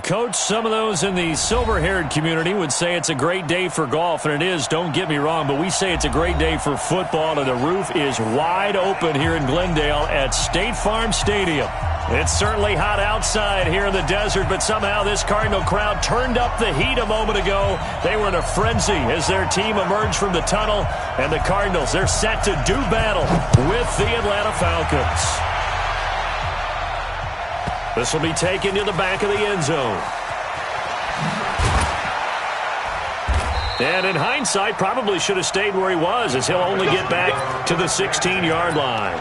Coach, some of those in the silver-haired community would say it's a great day for golf, and it is, don't get me wrong, but we say it's a great day for football, and the roof is wide open here in Glendale at State Farm Stadium. It's certainly hot outside here in the desert, but somehow this Cardinal crowd turned up the heat a moment ago. They were in a frenzy as their team emerged from the tunnel, and the Cardinals, they're set to do battle with the Atlanta Falcons. This will be taken to the back of the end zone. And in hindsight, probably should have stayed where he was, as he'll only get back to the 16-yard line.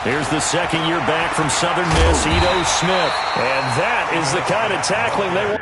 Here's the second year back from Southern Miss, Ito Smith. And that is the kind of tackling they want.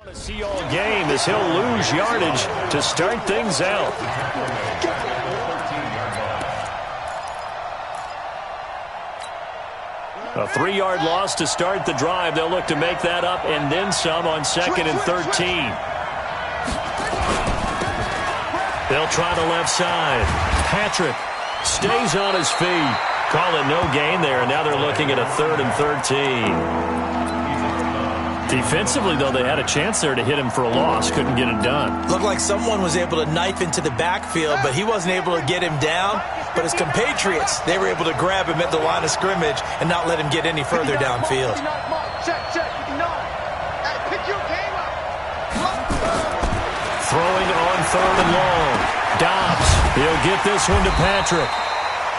To see all game as he'll lose yardage to start things out. A 3-yard loss to start the drive. They'll look to make that up and then some on 2nd and 13. They'll try the left side. Patrick stays on his feet. Call it no gain there, and now they're looking at a 3rd and 13. Defensively, though, they had a chance there to hit him for a loss. Couldn't get it done. Looked like someone was able to knife into the backfield, but he wasn't able to get him down. But his compatriots, they were able to grab him at the line of scrimmage and not let him get any further downfield. Throwing on 3rd and long. Dobbs, he'll get this one to Patrick.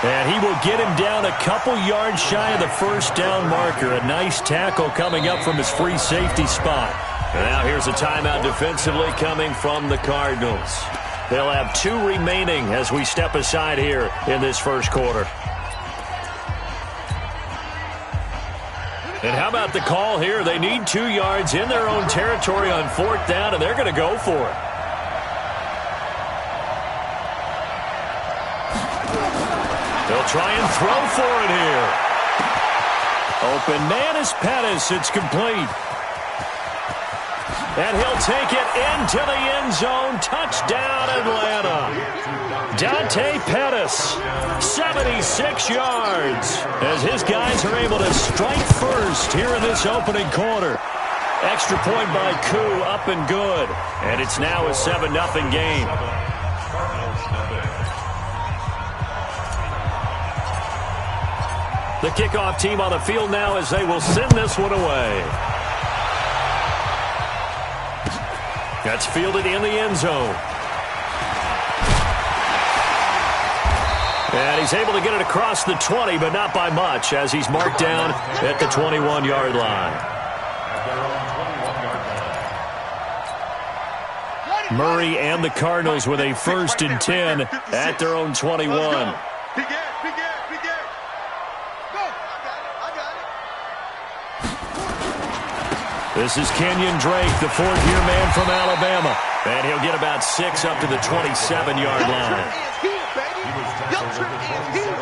And he will get him down a couple yards shy of the first down marker. A nice tackle coming up from his free safety spot. And now here's a timeout defensively coming from the Cardinals. They'll have 2 remaining as we step aside here in this first quarter. And how about the call here? They need 2 yards in their own territory on 4th down, and they're going to go for it. They'll try and throw for it here. Open man is Pettis. It's complete. And he'll take it into the end zone. Touchdown, Atlanta. Dante Pettis, 76 yards, as his guys are able to strike first here in this opening quarter. Extra point by Koo, up and good. And it's now a 7-0 game. The kickoff team on the field now as they will send this one away. That's fielded in the end zone. And he's able to get it across the 20, but not by much, as he's marked down at the 21-yard line. Murray and the Cardinals with a 1st and 10 at their own 21. This is Kenyon Drake, the 4th-year man from Alabama. And he'll get about 6 up to the 27-yard line.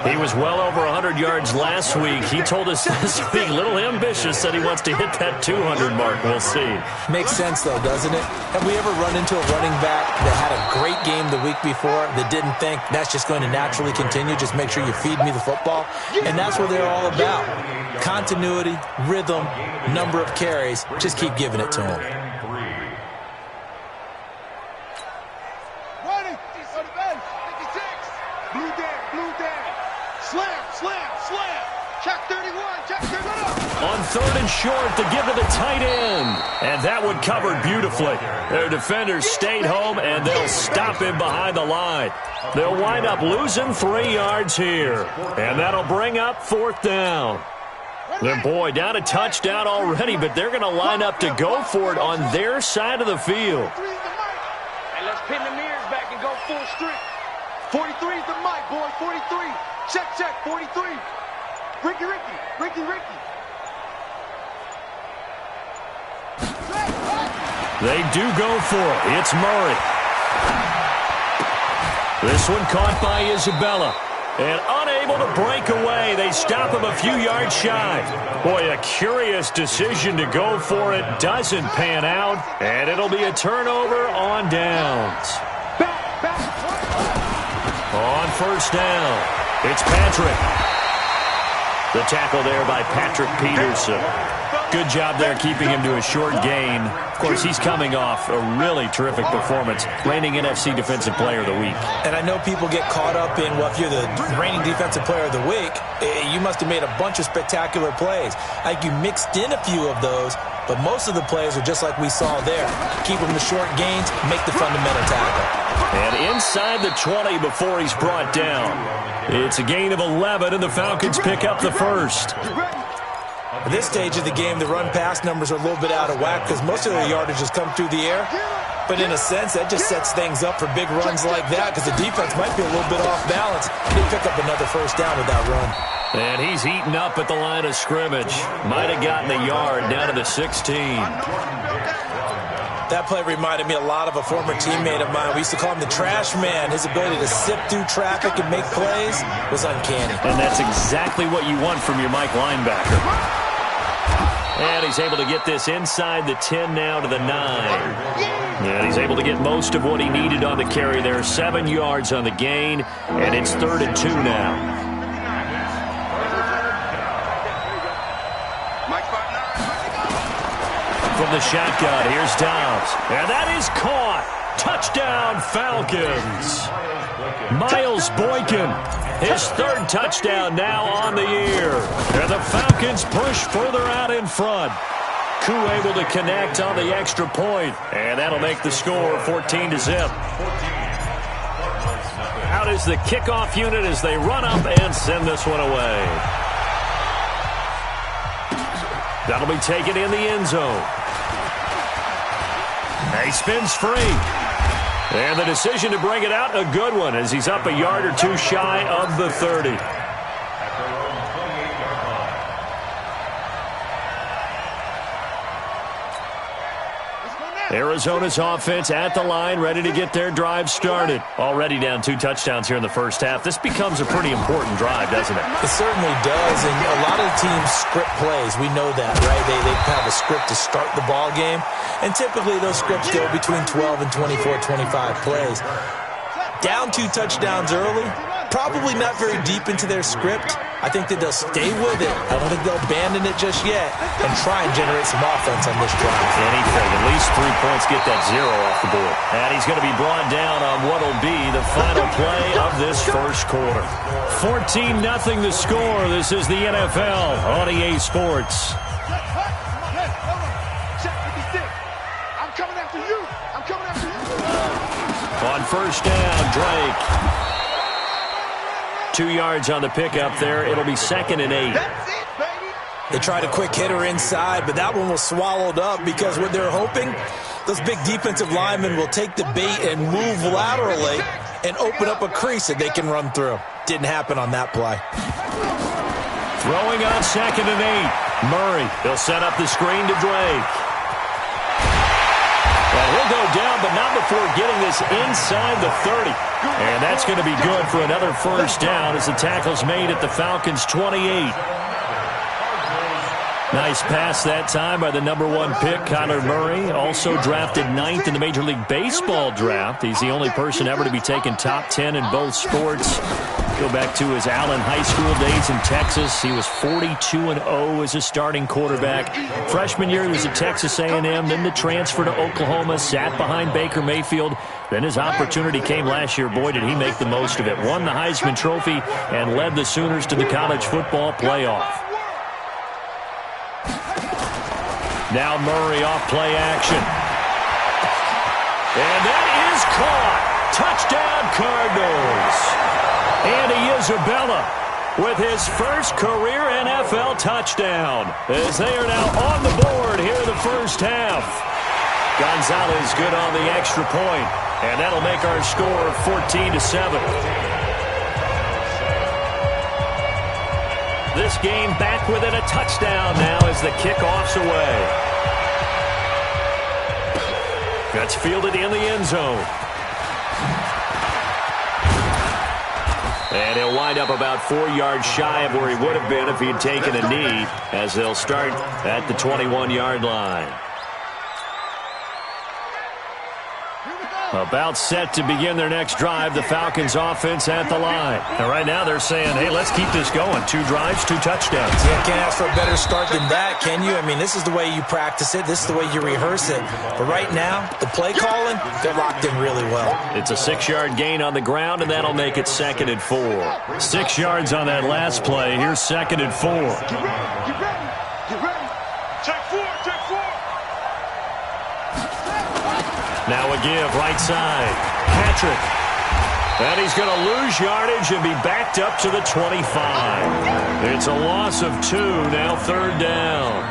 He was well over 100 yards last week. He told us this week, a little ambitious, that he wants to hit that 200 mark. We'll see. Makes sense, though, doesn't it? Have we ever run into a running back that had a great game the week before that didn't think that's just going to naturally continue? Just make sure you feed me the football. And that's what they're all about. Continuity, rhythm, number of carries. Just keep giving it to them. On 3rd and short, to give to the tight end. And that one covered beautifully. Their defenders stayed home, and they'll stop him behind the line. They'll wind up losing 3 yards here. And that'll bring up 4th down. Their boy down a touchdown already, but they're going to line up to go for it on their side of the field. And let's pin the mirrors back and go full strength. 43 is the mic, boy. 43. Check, 43. Ricky. They do go for it. It's Murray. This one caught by Isabella. And unable to break away. They stop him a few yards shy. Boy, a curious decision to go for it. Doesn't pan out. And it'll be a turnover on downs. On 1st down, it's Patrick. The tackle there by Patrick Peterson. Good job there keeping him to a short gain. Of course, he's coming off a really terrific performance, reigning NFC Defensive Player of the Week. And I know people get caught up in, well, if you're the reigning Defensive Player of the Week, you must have made a bunch of spectacular plays. I think you mixed in a few of those, but most of the plays are just like we saw there. Keep them to short gains, make the fundamental tackle. And inside the 20 before he's brought down. It's a gain of 11, and the Falcons pick up the first. At this stage of the game, the run-pass numbers are a little bit out of whack because most of their yardage has come through the air. But in a sense, that just sets things up for big runs like that because the defense might be a little bit off balance. They pick up another 1st down with that run. And he's heating up at the line of scrimmage. Might have gotten a yard down to the 16. That play reminded me a lot of a former teammate of mine. We used to call him the trash man. His ability to sift through traffic and make plays was uncanny. And that's exactly what you want from your Mike linebacker. And he's able to get this inside the 10 now to the 9. And he's able to get most of what he needed on the carry there. 7 yards on the gain, and it's 3rd and 2 now. From the shotgun, here's Downs. And that is caught. Touchdown, Falcons. Miles Boykin, his 3rd touchdown now on the year. And the Falcons push further out in front. Koo able to connect on the extra point. And that'll make the score 14-0. Out is the kickoff unit as they run up and send this one away. That'll be taken in the end zone. He spins free. And the decision to bring it out, a good one, as he's up a yard or 2 shy of the 30. Arizona's offense at the line, ready to get their drive started. Already down 2 touchdowns here in the first half. This becomes a pretty important drive, doesn't it? It certainly does, and a lot of the teams script plays. We know that, right? They have a script to start the ball game, and typically those scripts go between 12 and 24, 25 plays. Down 2 touchdowns early, probably not very deep into their script. I think that they'll stay with it. I don't think they'll abandon it just yet and try and generate some offense on this drive. Anything. At least 3 points, get that 0 off the board. And he's going to be brought down on what will be the final play of this first quarter. 14-0 the score. This is the NFL on EA Sports. On 1st down, Drake. 2 yards on the pickup there. It'll be 2nd and 8. They tried a quick hitter inside, but that one was swallowed up because what they're hoping, those big defensive linemen will take the bait and move laterally and open up a crease that they can run through. Didn't happen on that play. Throwing on 2nd and 8. Murray, he'll set up the screen to Drake. And he'll go down, but not before getting this inside the 30. And that's going to be good for another 1st down as the tackle's made at the Falcons' 28. Nice pass that time by the number 1 pick, Kyler Murray. Also drafted 9th in the Major League Baseball draft. He's the only person ever to be taken top 10 in both sports. Go back to his Allen High School days in Texas. He was 42-0 as a starting quarterback. Freshman year, he was at Texas A&M, then the transfer to Oklahoma, sat behind Baker Mayfield. Then his opportunity came last year. Boy, did he make the most of it. Won the Heisman Trophy and led the Sooners to the college football playoff. Now Murray off play action. And that is caught. Touchdown, Cardinals. Andy Isabella with his first career NFL touchdown as they are now on the board here in the first half. Gonzalez good on the extra point, and that'll make our score 14-7. This game back within a touchdown now as the kickoff's away. That's fielded in the end zone. And he'll wind up about 4 yards shy of where he would have been if he had taken a knee, as they'll start at the 21-yard line. About set to begin their next drive, the Falcons offense at the line. And right now they're saying, hey, let's keep this going. 2 drives, 2 touchdowns. Yeah, can't ask for a better start than that, can you? I mean, this is the way you practice it. This is the way you rehearse it. But right now, the play calling, they're locked in really well. It's a 6-yard gain on the ground, and that'll make it 2nd and 4. 6 yards on that last play. Here's 2nd and 4. Get ready, get ready, get ready. Take 4, take 4. Now a give, right side. Patrick. And he's going to lose yardage and be backed up to the 25. It's a loss of 2, now 3rd down.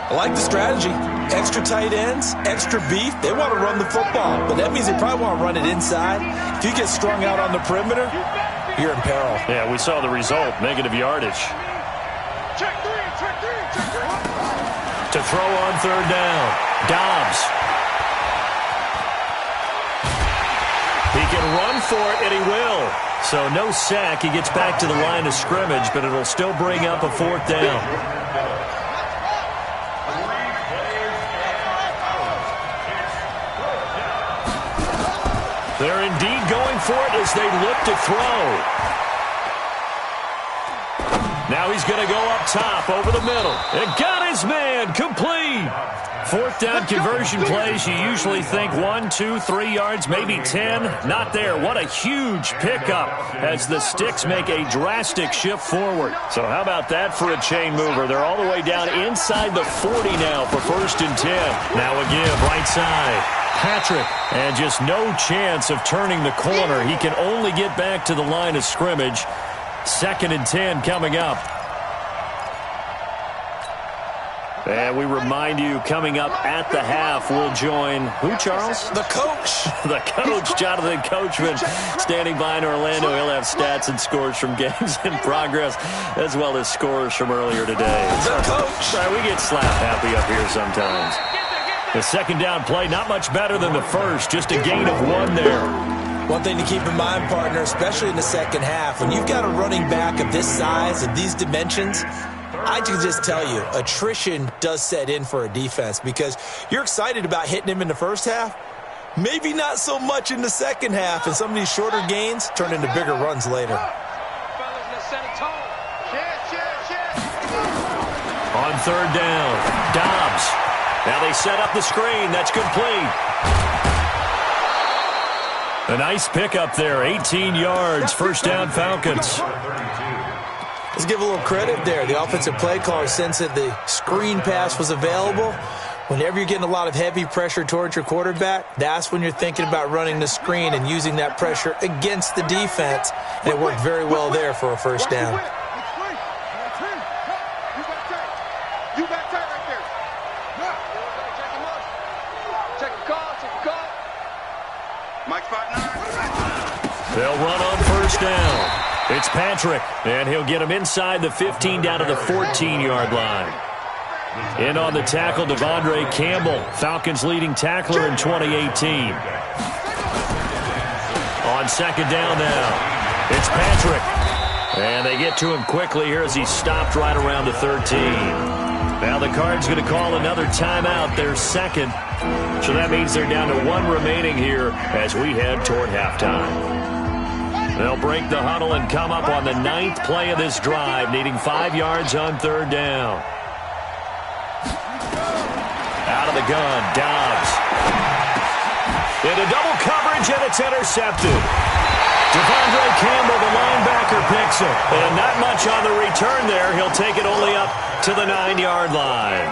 I like the strategy. Extra tight ends, extra beef. They want to run the football, but that means they probably want to run it inside. If you get strung out on the perimeter, you're in peril. Yeah, we saw the result, negative yardage. Check 3, check 3, check 3. To throw on 3rd down, Dobbs. He can run for it, and he will. So no sack. He gets back to the line of scrimmage, but it'll still bring up a 4th down. They're indeed going for it as they look to throw. Now he's going to go up top over the middle. And got his man complete. 4th down conversion plays, you usually think 1, 2, 3 yards, maybe 10. Not there. What a huge pickup as the sticks make a drastic shift forward. So how about that for a chain mover? They're all the way down inside the 40 now for 1st and 10. Now a give, right side. Patrick, and just no chance of turning the corner. He can only get back to the line of scrimmage. 2nd and 10 coming up. And we remind you, coming up at the half, we'll join who, Charles? The coach. The coach, Jonathan Coachman, standing by in Orlando. He'll have stats and scores from games in progress, as well as scores from earlier today. The coach. Right, we get slap happy up here sometimes. The 2nd down play, not much better than the first, just a gain of 1 there. One thing to keep in mind, partner, especially in the second half, when you've got a running back of this size, of these dimensions, I can just tell you, attrition does set in for a defense because you're excited about hitting him in the first half, maybe not so much in the second half, and some of these shorter gains turn into bigger runs later. On 3rd down, Dobbs. Now they set up the screen. That's complete. A nice pickup there, 18 yards, 1st down Falcons. Let's give a little credit there. The offensive play caller sensed that the screen pass was available. Whenever you're getting a lot of heavy pressure towards your quarterback, that's when you're thinking about running the screen and using that pressure against the defense. And it worked very well there for a 1st down. You got tight right there. Check the call, check the call. Mike's partner. They'll run on 1st down. It's Patrick, and he'll get him inside the 15 down to the 14-yard line. In on the tackle, Devondre Campbell, Falcons' leading tackler in 2018. On 2nd down now, it's Patrick. And they get to him quickly here as he's stopped right around the 13. Now the Cards going to call another timeout, their 2nd. So that means they're down to 1 remaining here as we head toward halftime. They'll break the huddle and come up on the 9th play of this drive, needing 5 yards on 3rd down. Out of the gun, Dobbs. Into double coverage, and it's intercepted. Devondre Campbell, the linebacker, picks it. And not much on the return there. He'll take it only up to the 9-yard line.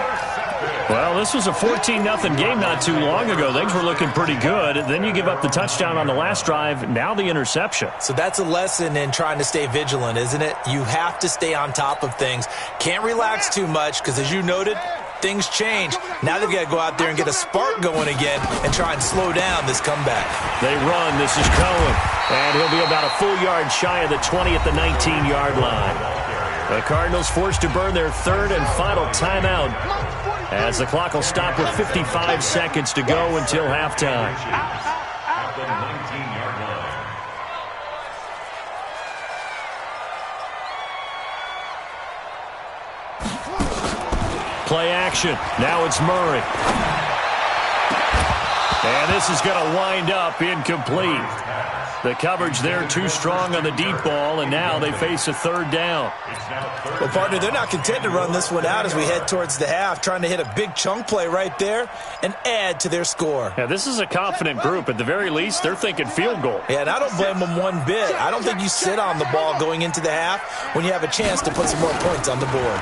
Well, this was a 14-0 game not too long ago. Things were looking pretty good. Then you give up the touchdown on the last drive. Now the interception. So that's a lesson in trying to stay vigilant, isn't it? You have to stay on top of things. Can't relax too much because, as you noted, things change. Now they've got to go out there and get a spark going again and try and slow down this comeback. They run. This is Cohen. And he'll be about a full yard shy of the 20 at the 19-yard line. The Cardinals forced to burn their third and final timeout as the clock will stop with 55 seconds to go until halftime. At the 19-yard line. Play action. Now it's Murray. And this is going to wind up incomplete. The coverage there too strong on the deep ball, and now they face a third down. Well, partner, they're not content to run this one out as we head towards the half, trying to hit a big chunk play right there and add to their score. Yeah, this is a confident group. At the very least, they're thinking field goal. Yeah, and I don't blame them one bit. I don't think you sit on the ball going into the half when you have a chance to put some more points on the board.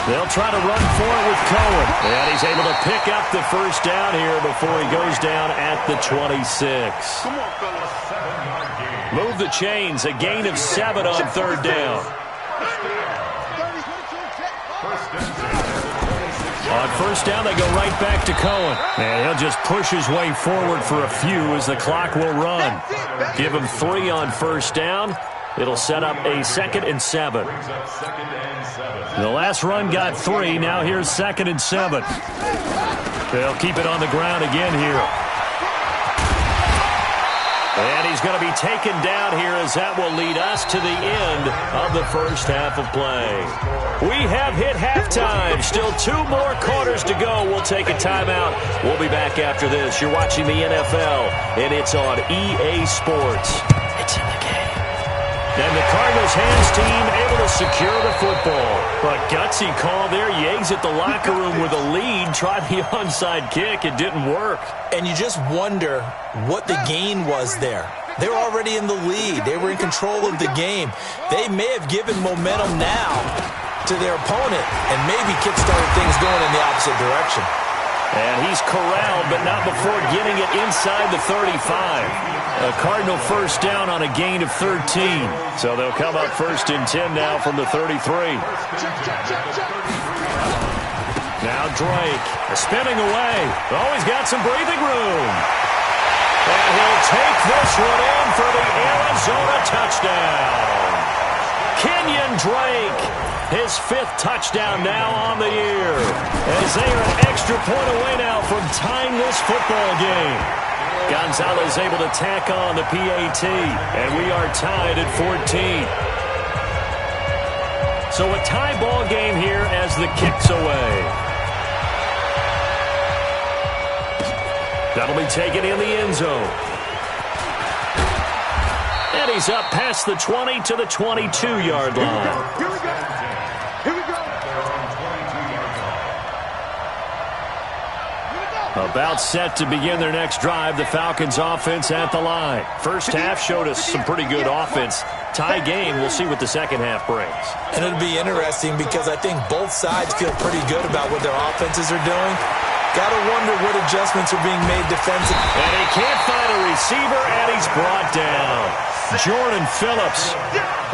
They'll try to run for it with Cohen. And he's able to pick up the first down here before he goes down at the 26. Come on, fellas. Move the chains. A gain of 7 on third down. On first down, they go right back to Cohen. And he'll just push his way forward for a few as the clock will run. Give him 3 on first down. It'll set up a 2nd and 7. The last run got 3. Now here's 2nd and 7. They'll keep it on the ground again here. And he's going to be taken down here as that will lead us to the end of the first half of play. We have hit halftime. Still 2 more quarters to go. We'll take a timeout. We'll be back after this. You're watching the NFL, and it's on EA Sports. It's in the game. And the Cardinals hands team able to secure the football. A gutsy call there. You exit the locker room with a lead. Tried the onside kick. It didn't work. And you just wonder what the gain was there. They were already in the lead. They were in control of the game. They may have given momentum now to their opponent and maybe kick-started things going in the opposite direction. And he's corralled, but not before getting it inside the 35. A Cardinal first down on a gain of 13. So they'll come up 1st and 10 now from the 33. Now Drake spinning away. Oh, he's got some breathing room. And he'll take this one in for the Arizona touchdown. Kenyon Drake, his 5th touchdown now on the year. As they are an extra point away now from tying this football game. Gonzalez able to tack on the PAT, and we are tied at 14. So a tie ball game here as the kick's away. That'll be taken in the end zone. And he's up past the 20 to the 22-yard line. Here we go. Here we go. About set to begin their next drive, the Falcons offense at the line. First half showed us some pretty good offense. Tie game, we'll see what the second half brings. And it'll be interesting because I think both sides feel pretty good about what their offenses are doing. Got to wonder what adjustments are being made defensively. And he can't find a receiver, and he's brought down. Jordan Phillips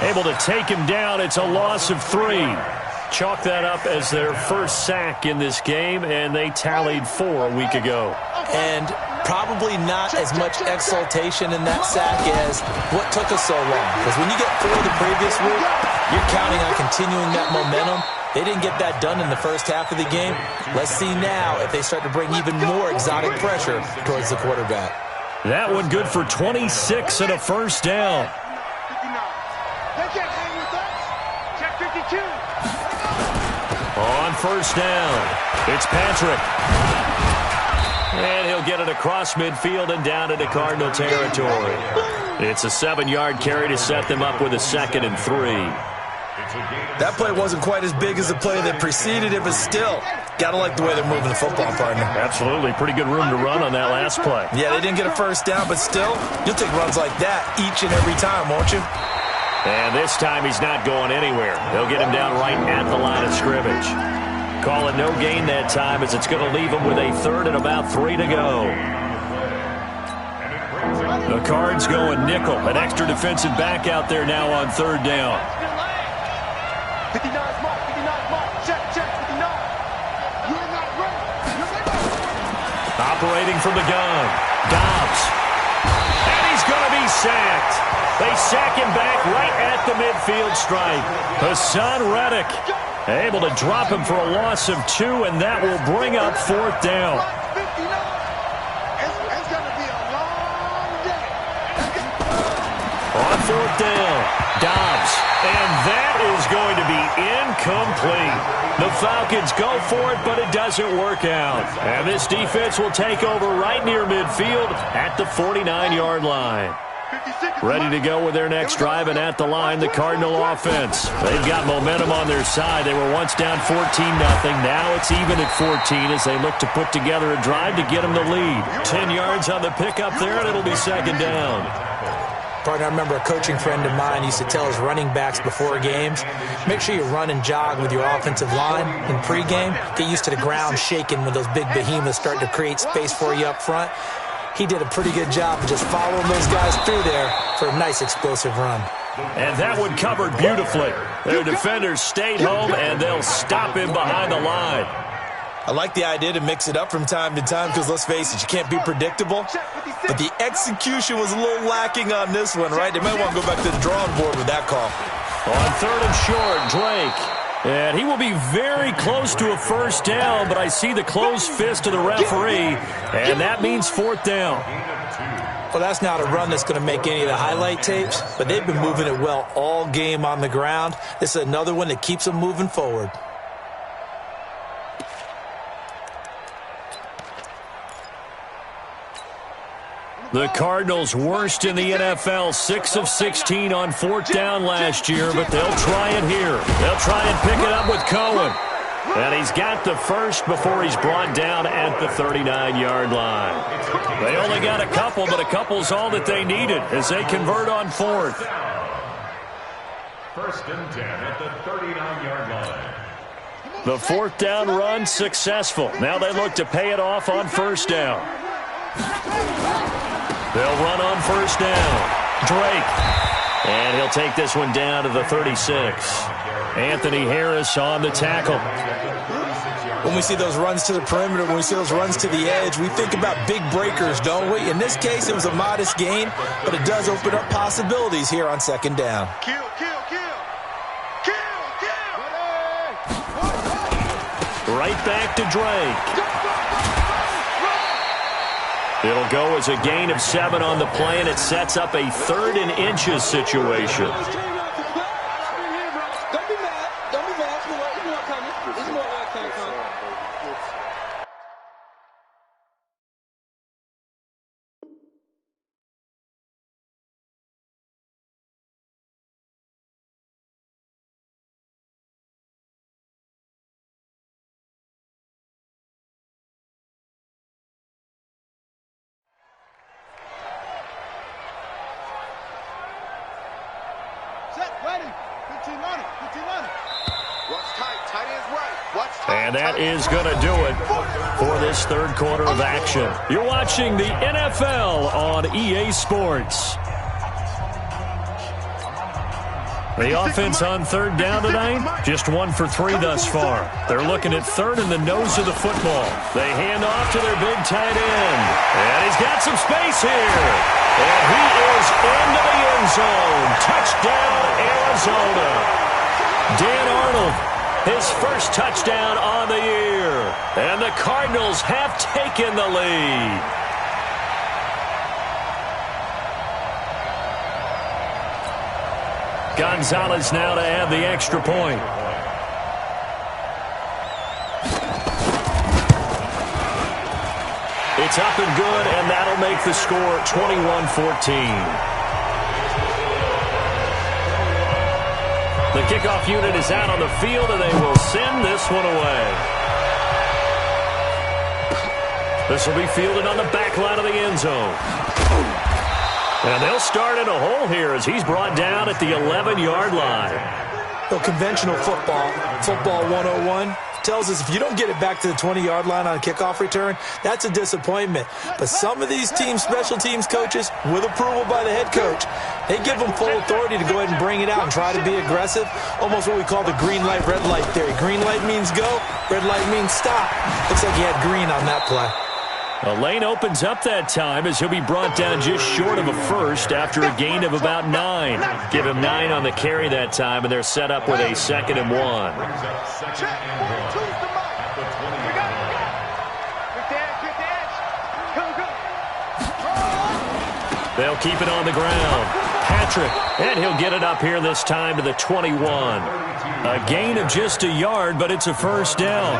able to take him down. It's a loss of 3. Chalk that up as their first sack in this game, and they tallied 4 a week ago. And probably not as much exultation in that sack as what took us so long. Because when you get 4 the previous week, you're counting on continuing that momentum. They didn't get that done in the first half of the game. Let's see now if they start to bring even more exotic pressure towards the quarterback. That one good for 26 and a first down. 59. They can't hang with us. Check 52. On first down, it's Patrick. And he'll get it across midfield and down into Cardinal territory. It's a 7-yard carry to set them up with a 2nd and 3. That play wasn't quite as big as the play that preceded it, but still, gotta like the way they're moving the football, partner. Absolutely. Pretty good room to run on that last play. Yeah, they didn't get a first down, but still, you'll take runs like that each and every time, won't you? And this time he's not going anywhere. They'll get him down right at the line of scrimmage. call it no gain that time as it's going to leave them with a third and about 3 to go. The Cards going nickel. An extra defensive back out there now on third down. 59's mark, 59's mark. Check, 59. You're not ready. Operating from the gun. Dobbs. And he's going to be sacked. They sack him back right at the midfield stripe. Hassan Reddick able to drop him for a loss of 2, and that will bring up fourth down. It's going to be a long day. On fourth down, Dobbs. And that is going to be incomplete. The Falcons go for it, but it doesn't work out. And this defense will take over right near midfield at the 49-yard line. Ready to go with their next drive, and at the line, the Cardinal offense. They've got momentum on their side. They were once down 14-0. Now it's even at 14 as they look to put together a drive to get them the lead. 10 yards on the pickup there, and it'll be second down. Partner, I remember a coaching friend of mine used to tell his running backs before games, make sure you run and jog with your offensive line in pregame. Get used to the ground shaking when those big behemoths start to create space for you up front. He did a pretty good job of just following those guys through there for a nice explosive run. And that one covered beautifully. Their defenders stayed home, and they'll stop him behind the line. I like the idea to mix it up from time to time because, let's face it, you can't be predictable. But the execution was a little lacking on this one, right? They might want to go back to the drawing board with that call. On third and short, Drake. And he will be very close to a first down, but I see the closed fist of the referee, and that means fourth down. Well, that's not a run that's going to make any of the highlight tapes, but they've been moving it well all game on the ground. This is another one that keeps them moving forward. The Cardinals worst in the NFL, 6 of 16 on fourth down last year, but they'll try it here. They'll try and pick it up with Cohen. And he's got the first before he's brought down at the 39-yard line. They only got a couple, but a couple's all that they needed as they convert on fourth. First and 10 at the 39-yard line. The fourth down run successful. Now they look to pay it off on first down. They'll run on first down. Drake. And he'll take this one down to the 36. Anthony Harris on the tackle. When we see those runs to the perimeter, when we see those runs to the edge, we think about big breakers, don't we? In this case, it was a modest gain, but it does open up possibilities here on second down. Kill. Right back to Drake. It'll go as a gain of 7 on the play, and it sets up a third and inches situation. Don't be mad. Don't be mad. It's more coming. It's more coming. And that is going to do it for this third quarter of action. You're watching the NFL on EA Sports. The offense on third down tonight, just 1 for 3 thus far. They're looking at third in the nose of the football. They hand off to their big tight end. And he's got some space here. And he is into the end zone. Touchdown, Arizona. Dan Arnold, his first touchdown on the year. And the Cardinals have taken the lead. Gonzalez now to add the extra point. It's up and good, and that'll make the score 21-14. The kickoff unit is out on the field, and they will send this one away. This will be fielded on the back line of the end zone. And they'll start in a hole here as he's brought down at the 11-yard line. So conventional football 101, tells us if you don't get it back to the 20-yard line on a kickoff return, that's a disappointment. But some of these special teams coaches, with approval by the head coach, they give them full authority to go ahead and bring it out and try to be aggressive, almost what we call the green light, red light theory. Green light means go, red light means stop. Looks like he had green on that play. The lane opens up that time as he'll be brought down just short of a first after a gain of about 9. Give him 9 on the carry that time, and they're set up with a 2nd and 1. They'll keep it on the ground. Patrick, and he'll get it up here this time to the 21. A gain of just a yard, but it's a first down.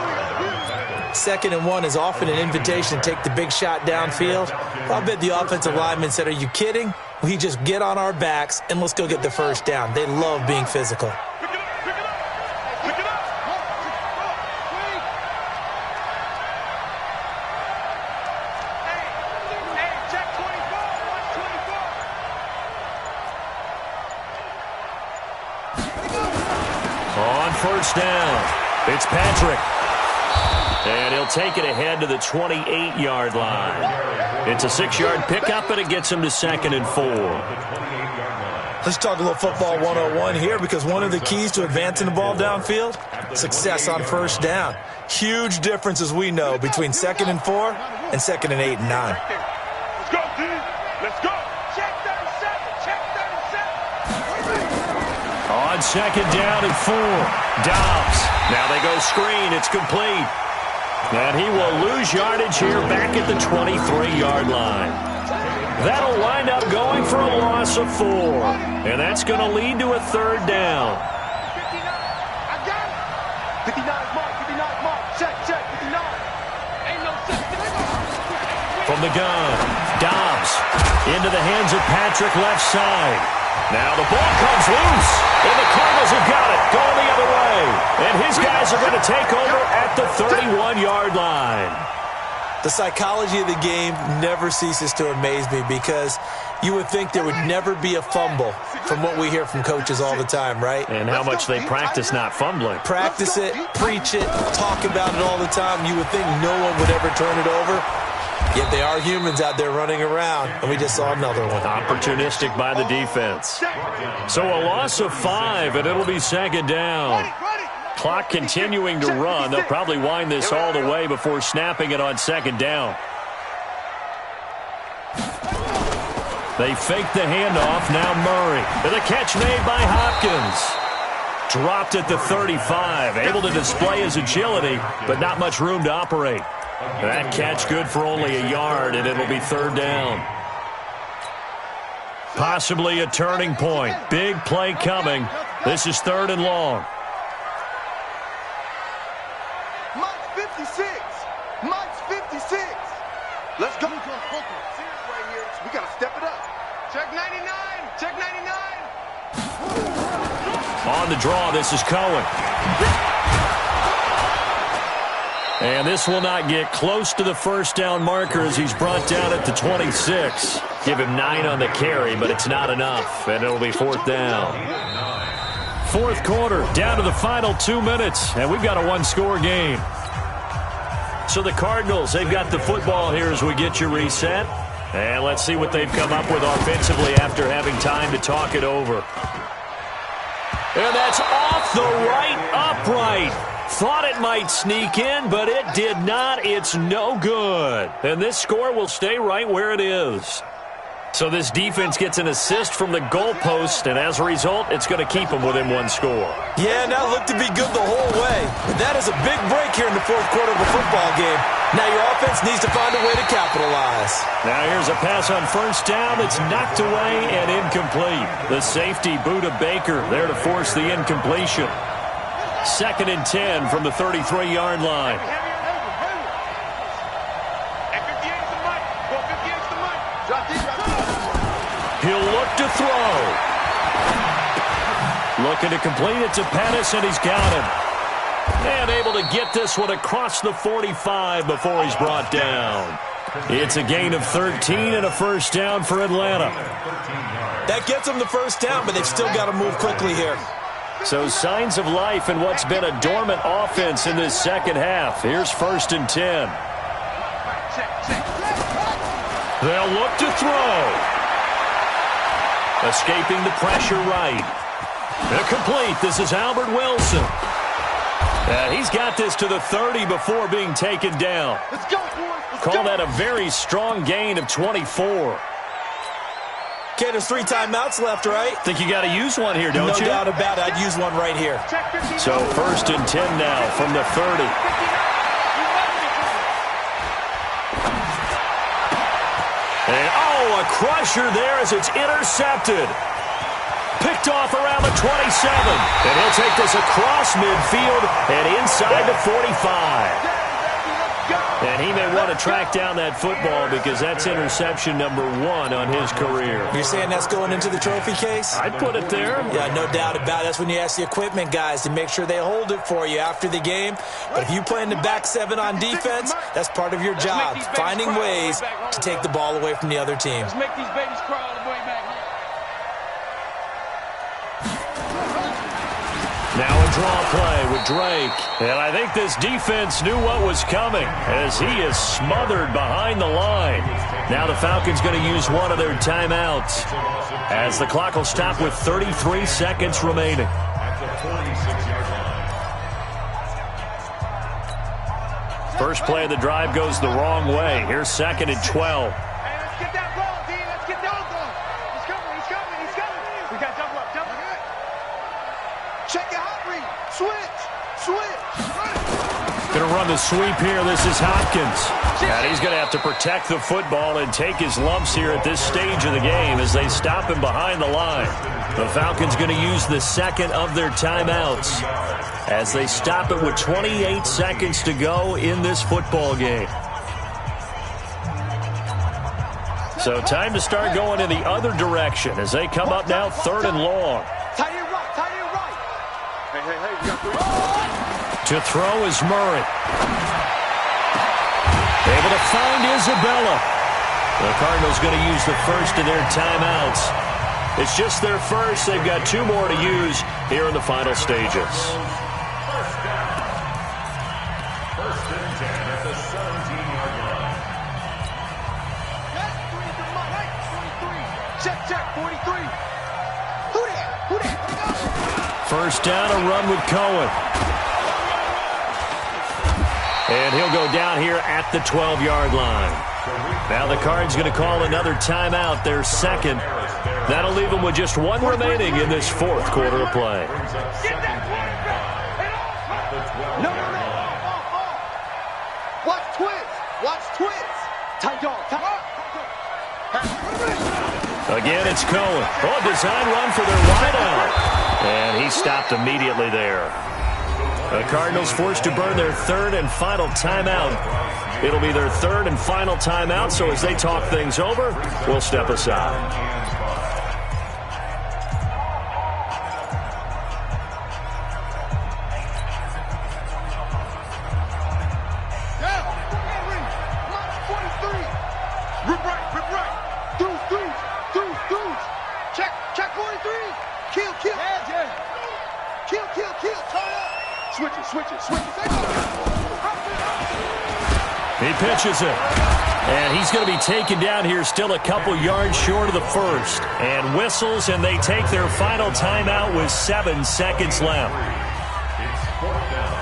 2nd and 1 is often an invitation to take the big shot downfield. I'll bet the offensive lineman said, are you kidding? We just get on our backs and let's go get the first down. They love being physical. On first down, it's Patrick. And he'll take it ahead to the 28-yard line. It's a 6-yard pickup, and it gets him to 2nd and 4. Let's talk a little football 101 here, because one of the keys to advancing the ball downfield, success on first down. Huge difference, as we know, between 2nd and 4 and 2nd and 8 and 9. Let's go, D. Let's go. Check 37. Check 37. On 2nd down and 4. Dobbs. Now they go screen. It's complete. And he will lose yardage here back at the 23-yard line. That'll wind up going for a loss of 4. And that's going to lead to a 3rd down. 59. I got it. 59 is marked. 59 is marked. Check, check. 59. Ain't no 60. From the gun, Dobbs into the hands of Patrick left side. Now the ball comes loose, and the Cardinals have got it, going the other way. And his guys are going to take over at the 31-yard line. The psychology of the game never ceases to amaze me, because you would think there would never be a fumble from what we hear from coaches all the time, right? And how much they practice not fumbling. Practice it, preach it, talk about it all the time. You would think no one would ever turn it over. Yet they are humans out there running around, and we just saw another one. Opportunistic by the defense. So a loss of 5, and it'll be 2nd down. Clock continuing to run. They'll probably wind this all the way before snapping it on 2nd down. They fake the handoff. Now Murray. And the catch made by Hopkins. Dropped at the 35. Able to display his agility, but not much room to operate. That catch good for only a yard, and it'll be 3rd down. Possibly a turning point. Big play coming. This is 3rd and long. Mike's 56. Mike's 56. Let's go. Right here. We got to step it up. Check 99. Check 99. On the draw, this is Cohen. And this will not get close to the first down marker as he's brought down at the 26. Give him 9 on the carry, but it's not enough, and it'll be 4th down. 4th quarter, down to the final 2 minutes, and we've got a 1-score game. So the Cardinals, they've got the football here as we get you reset. And let's see what they've come up with offensively after having time to talk it over. And that's off the right upright. Thought it might sneak in, but it did not. It's no good. And this score will stay right where it is. So this defense gets an assist from the goalpost, and as a result, it's going to keep them within 1 score. Yeah, and that looked to be good the whole way. But that is a big break here in the 4th quarter of a football game. Now your offense needs to find a way to capitalize. Now here's a pass on first down that's knocked away and incomplete. The safety, Buda Baker, there to force the incompletion. 2nd and 10 from the 33-yard line. He'll look to throw. Looking to complete it to Pettis, and he's got him. And able to get this one across the 45 before he's brought down. It's a gain of 13 and a first down for Atlanta. That gets them the first down, but they've still got to move quickly here. So signs of life in what's been a dormant offense in this second half. Here's 1st and 10. They'll look to throw. Escaping the pressure right. Complete. This is Albert Wilson. He's got this to the 30 before being taken down. Let's go, boys. Call that a very strong gain of 24. Okay, there's 3 timeouts left, right? Think you got to use one here, don't you? No doubt about it. I'd use one right here. So 1st and 10 now from the 30. And, a crusher there as it's intercepted. Picked off around the 27. And he'll take this across midfield and inside the 45. And he may want to track down that football because that's interception number 1 on his career. You're saying that's going into the trophy case? I'd put it there. Yeah, no doubt about it. That's when you ask the equipment guys to make sure they hold it for you after the game. But if you play in the back 7 on defense, that's part of your job, finding ways to take the ball away from the other team. Let's make these babies cry all the way back. Now a draw play with Drake. And I think this defense knew what was coming as he is smothered behind the line. Now the Falcons going to use one of their timeouts as the clock will stop with 33 seconds remaining. First play of the drive goes the wrong way. Here's 2nd and 12. Hey, let's get that ball, D. Let's get that ball. He's coming, he's coming, he's coming. We got double up, double up. Check your hot read. Switch. Going to run the sweep here. This is Hopkins. And he's going to have to protect the football and take his lumps here at this stage of the game as they stop him behind the line. The Falcons going to use the 2nd of their timeouts as they stop it with 28 seconds to go in this football game. So time to start going in the other direction as they come up now 3rd and long. Tie it right, tie it right. Hey, we got 3. To throw is Murray. Able to find Isabella. The Cardinals going to use the 1st of their timeouts. It's just their 1st. They've got 2 more to use here in the final stages. 1st and 10 at the 17-yard line. Check, 43. Who that? 1st down, a run with Cohen. And he'll go down here at the 12-yard line. Now the Cards going to call another timeout, their 2nd. That'll leave them with just 1 remaining in this 4th quarter of play. Get that quarterback. No. Watch twist. Tight dog. Again, it's Cohen. Design run for their wideout. And he stopped immediately there. The Cardinals forced to burn their 3rd and final timeout. It'll be their 3rd and final timeout, so as they talk things over, we'll step aside. Rip right. Deuce. Check 43. Kill. Kill. Turn up. Switch it. He pitches it. And he's going to be taken down here still a couple yards short of the 1st. And whistles, and they take their final timeout with 7 seconds left. It's 4th down.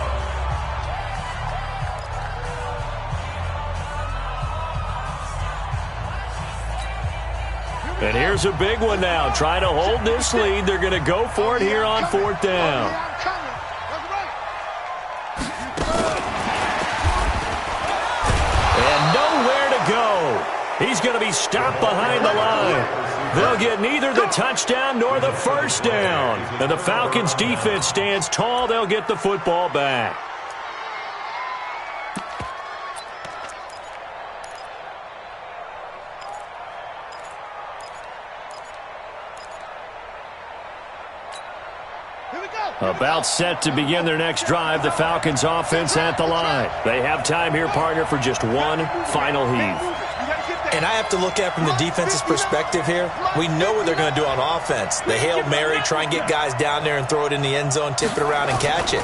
And here's a big one now. Trying to hold this lead. They're going to go for it here on 4th down. He's going to be stopped behind the line. They'll get neither the touchdown nor the 1st down. And the Falcons' defense stands tall. They'll get the football back. About set to begin their next drive, the Falcons offense at the line. They have time here, partner, for just one final heave. And I have to look at it from the defense's perspective here. We know what they're going to do on offense. The Hail Mary, try and get guys down there and throw it in the end zone, tip it around and catch it.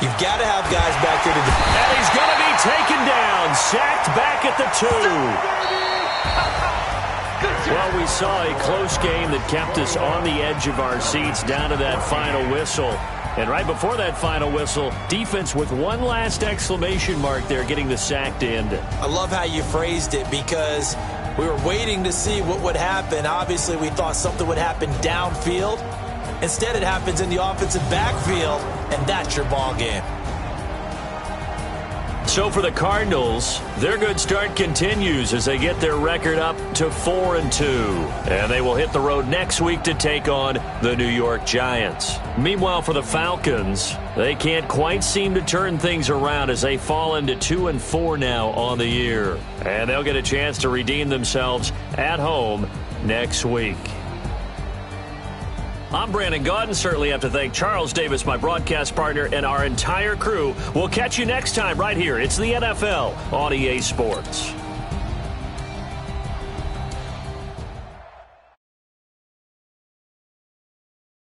You've got to have guys back there to do. And he's going to be taken down, sacked back at the 2. Well, we saw a close game that kept us on the edge of our seats down to that final whistle. And right before that final whistle, defense with one last exclamation mark there, getting the sack to end it. I love how you phrased it because we were waiting to see what would happen. Obviously, we thought something would happen downfield. Instead, it happens in the offensive backfield, and that's your ball game. So for the Cardinals, their good start continues as they get their record up to 4-2. And they will hit the road next week to take on the New York Giants. Meanwhile, for the Falcons, they can't quite seem to turn things around as they fall into 2-4 now on the year. And they'll get a chance to redeem themselves at home next week. I'm Brandon Gaudin. Certainly have to thank Charles Davis, my broadcast partner, and our entire crew. We'll catch you next time right here. It's the NFL on EA Sports.